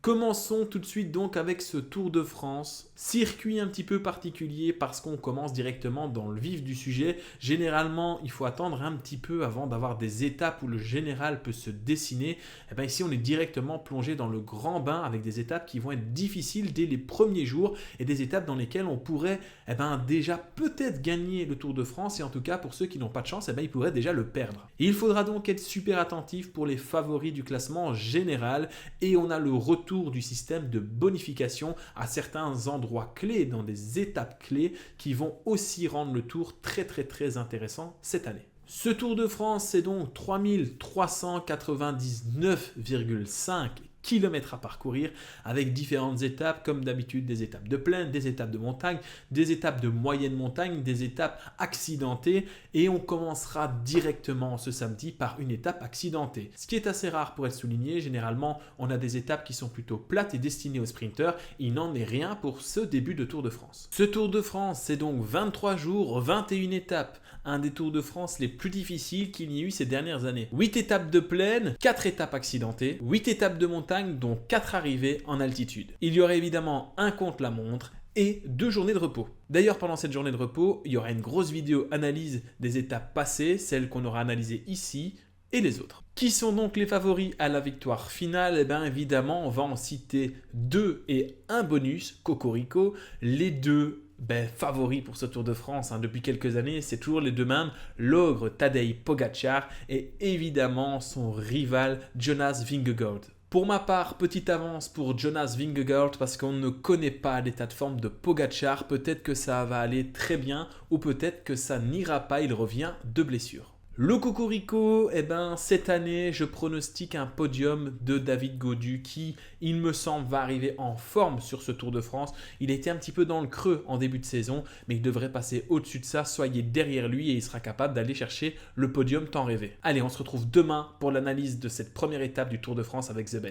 Commençons tout de suite donc avec ce Tour de France. Circuit un petit peu particulier parce qu'on commence directement dans le vif du sujet. Généralement, il faut attendre un petit peu avant d'avoir des étapes où le général peut se dessiner. Et bien ici, on est directement plongé dans le grand bain avec des étapes qui vont être difficiles dès les premiers jours et des étapes dans lesquelles on pourrait déjà peut-être gagner le Tour de France et en tout cas pour ceux qui n'ont pas de chance, ils pourraient déjà le perdre. Et il faudra donc être super attentif pour les favoris du classement général et on a le retour du système de bonification à certains endroits clés, dans des étapes clés qui vont aussi rendre le tour très intéressant cette année. Ce Tour de France, c'est donc 3399,5 km à parcourir avec différentes étapes comme d'habitude, des étapes de plaine, des étapes de montagne, des étapes de moyenne montagne, des étapes accidentées et on commencera directement ce samedi par une étape accidentée. Ce qui est assez rare pour être souligné, généralement on a des étapes qui sont plutôt plates et destinées aux sprinteurs, il n'en est rien pour ce début de Tour de France. Ce Tour de France c'est donc 23 jours, 21 étapes, un des Tours de France les plus difficiles qu'il y ait eu ces dernières années. 8 étapes de plaine, 4 étapes accidentées, 8 étapes de montagne dont 4 arrivées en altitude. Il y aurait évidemment un contre-la-montre et 2 journées de repos. D'ailleurs, pendant cette journée de repos, il y aura une grosse vidéo analyse des étapes passées, celles qu'on aura analysées ici et les autres. Qui sont donc les favoris à la victoire finale? Eh bien évidemment, on va en citer 2 et un bonus, Cocorico. Les deux favoris pour ce Tour de France depuis quelques années, c'est toujours les deux mêmes, l'ogre Tadej Pogačar et évidemment son rival Jonas Vingegaard. Pour ma part, petite avance pour Jonas Vingegaard parce qu'on ne connaît pas l'état de forme de Pogačar. Peut-être que ça va aller très bien ou peut-être que ça n'ira pas, il revient de blessure. Le Cocorico, cette année, je pronostique un podium de David Gaudu qui, il me semble, va arriver en forme sur ce Tour de France. Il était un petit peu dans le creux en début de saison, mais il devrait passer au-dessus de ça. Soyez derrière lui et il sera capable d'aller chercher le podium tant rêvé. Allez, on se retrouve demain pour l'analyse de cette première étape du Tour de France avec The Bet.